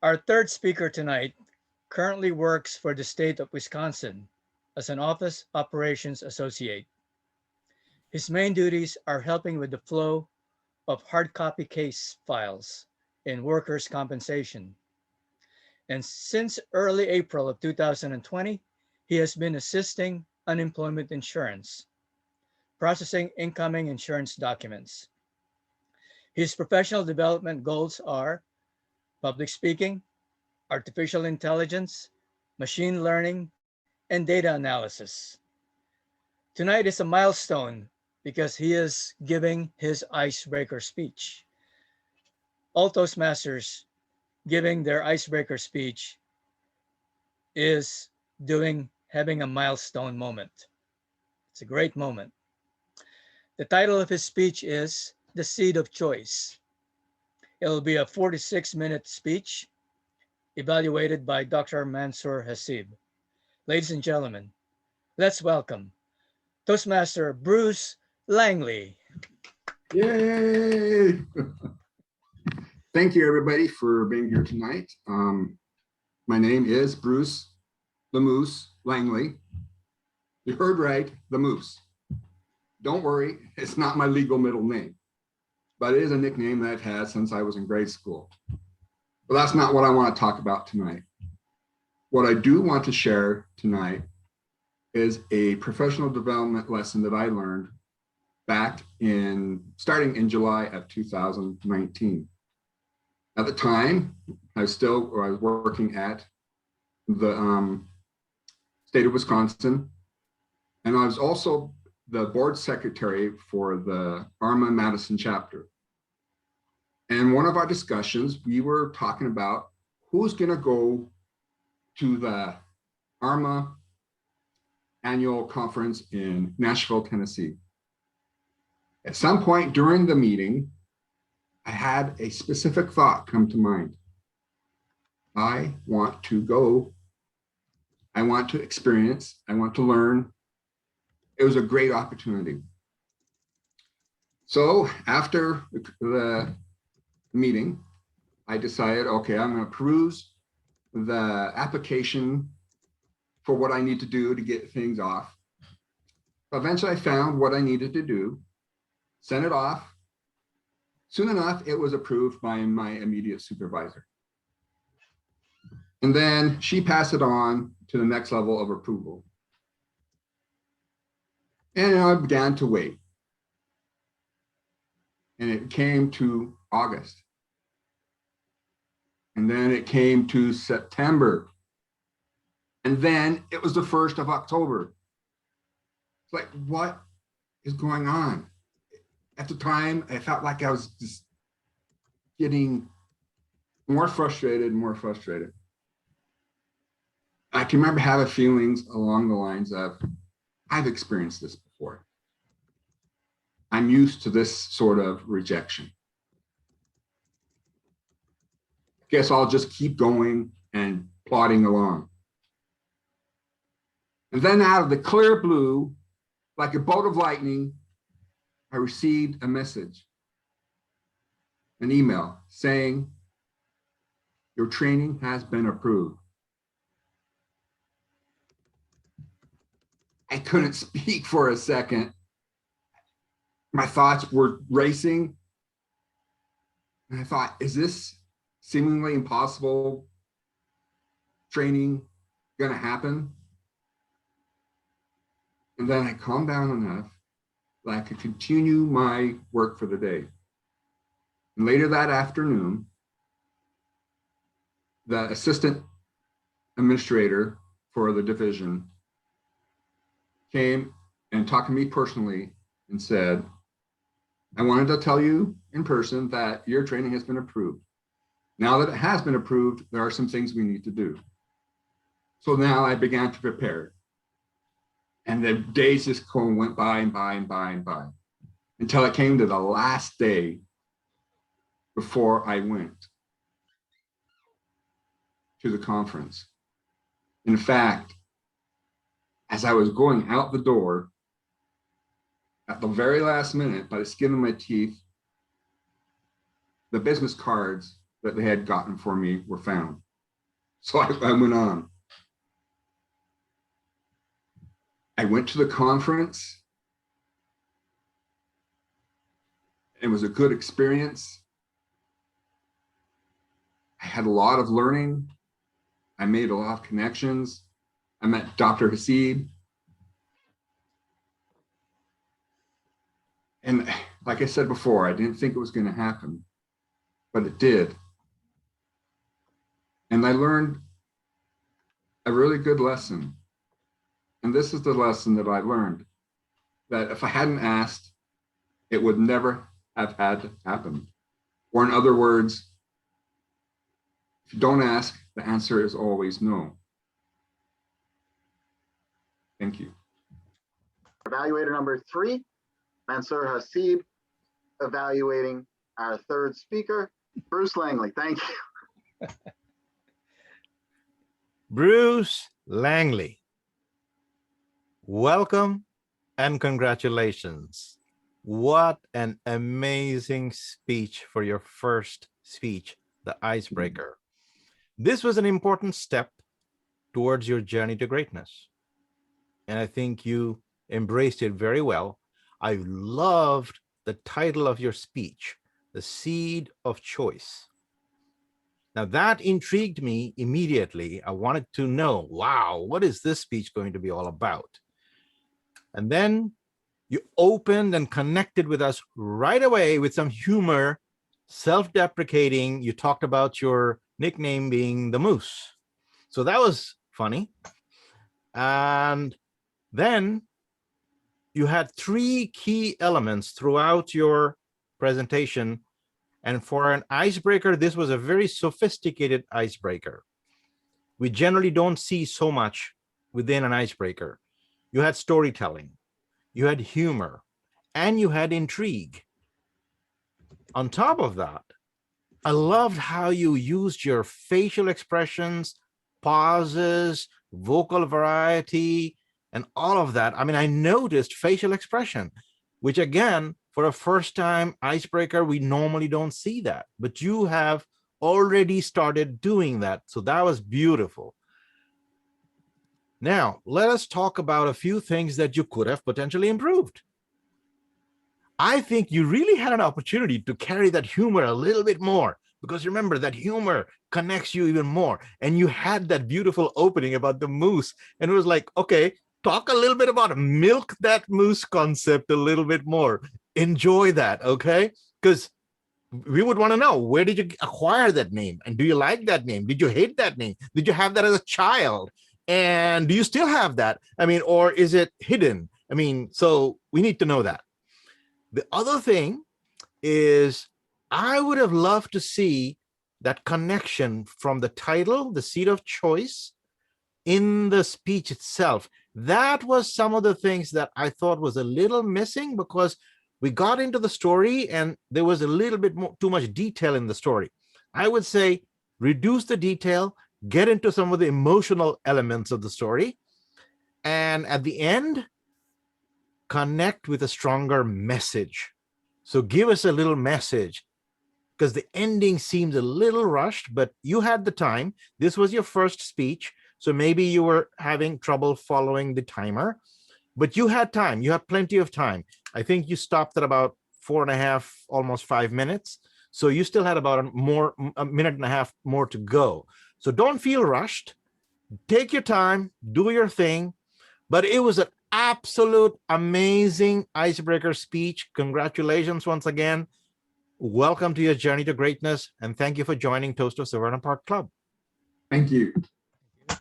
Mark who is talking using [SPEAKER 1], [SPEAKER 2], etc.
[SPEAKER 1] Our third speaker tonight currently works for the state of Wisconsin as an office operations associate. His main duties are helping with the flow of hard copy case files in workers' compensation. And since early April of 2020, he has been assisting unemployment insurance, processing incoming insurance documents. His professional development goals are public speaking, artificial intelligence, machine learning, and data analysis. Tonight is a milestone because he is giving his icebreaker speech. All Toastmasters giving their icebreaker speech is having a milestone moment. It's a great moment. The title of his speech is The Seed of Choice. It'll be a 46-minute speech evaluated by Dr. Mansur Hasib. Ladies and gentlemen, let's welcome Toastmaster Bruce Langley.
[SPEAKER 2] Yay! Thank you, everybody, for being here tonight. My name is Bruce the Moose Langley. You heard right, the Moose. Don't worry, it's not my legal middle name, but it is a nickname that I've had since I was in grade school. But that's not what I want to talk about tonight. What I do want to share tonight is a professional development lesson that I learned starting in July of 2019. At the time, I was working at the state of Wisconsin, and I was also the board secretary for the ARMA Madison chapter. And one of our discussions, we were talking about who's going to go to the ARMA annual conference in Nashville, Tennessee. At some point during the meeting, I had a specific thought come to mind. I want to go. I want to experience. I want to learn. It was a great opportunity. So after the meeting, I decided, okay, I'm going to peruse the application for what I need to do to get things off. Eventually, I found what I needed to do, sent it off. Soon enough, it was approved by my immediate supervisor. And then she passed it on to the next level of approval. And I began to wait. And it came to August. And then it came to September. And then it was the 1st of October. It's like, what is going on? At the time, I felt like I was just getting more frustrated and more frustrated. I can remember having feelings along the lines of, I've experienced this before. I'm used to this sort of rejection. I guess I'll just keep going and plodding along. And then out of the clear blue, like a bolt of lightning, I received a message, an email saying, your training has been approved. I couldn't speak for a second. My thoughts were racing. And I thought, is this seemingly impossible training going to happen? And then I calmed down enough that I could continue my work for the day. And later that afternoon, the assistant administrator for the division came and talked to me personally and said, I wanted to tell you in person that your training has been approved. Now that it has been approved, there are some things we need to do. So now I began to prepare. And the days just went by and by and by and by until it came to the last day before I went to the conference. In fact, as I was going out the door, at the very last minute, by the skin of my teeth, the business cards that they had gotten for me were found. So I went on. I went to the conference. It was a good experience. I had a lot of learning. I made a lot of connections. I met Dr. Hasib. And like I said before, I didn't think it was going to happen, but it did. And I learned a really good lesson. And this is the lesson that I learned, that if I hadn't asked, it would never have had to happen. Or in other words, if you don't ask, the answer is always no. Thank you.
[SPEAKER 3] Evaluator number 3, Mansur Hasib, evaluating our third speaker, Bruce Langley. Thank you.
[SPEAKER 4] Bruce Langley, welcome and congratulations. What an amazing speech for your first speech, the icebreaker. This was an important step towards your journey to greatness. And I think you embraced it very well. I loved the title of your speech, The Seed of Choice. Now that intrigued me immediately. I wanted to know, wow, what is this speech going to be all about? And then you opened and connected with us right away with some humor, self-deprecating. You talked about your nickname being the Moose. So that was funny. And then you had 3 key elements throughout your presentation. And for an icebreaker, this was a very sophisticated icebreaker. We generally don't see so much within an icebreaker. You had storytelling, you had humor, and you had intrigue. On top of that, I loved how you used your facial expressions, pauses, vocal variety, and all of that. I mean, I noticed facial expression, which again, for a first-time icebreaker, we normally don't see that, but you have already started doing that. So that was beautiful. Now, let us talk about a few things that you could have potentially improved. I think you really had an opportunity to carry that humor a little bit more, because remember that humor connects you even more. And you had that beautiful opening about the moose, and it was like, okay, talk a little bit about milk that moose concept a little bit more. Enjoy that, okay? Because we would want to know, where did you acquire that name? And do you like that name? Did you hate that name? Did you have that as a child? And do you still have that? I mean, or is it hidden? I mean, so we need to know that. The other thing is, I would have loved to see that connection from the title, the seed of choice, in the speech itself. That was some of the things that I thought was a little missing, because we got into the story and there was a little bit more, too much detail in the story. I would say reduce the detail, get into some of the emotional elements of the story, and at the end, connect with a stronger message. So give us a little message, because the ending seems a little rushed, but you had the time. This was your first speech, so maybe you were having trouble following the timer, but you had time. You had plenty of time. I think you stopped at about 4.5, almost 5 minutes. So you still had about a minute and a half more to go. So don't feel rushed. Take your time, do your thing. But it was an absolute amazing icebreaker speech. Congratulations once again. Welcome to your journey to greatness. And thank you for joining Toast of Severna Park Club.
[SPEAKER 2] Thank you.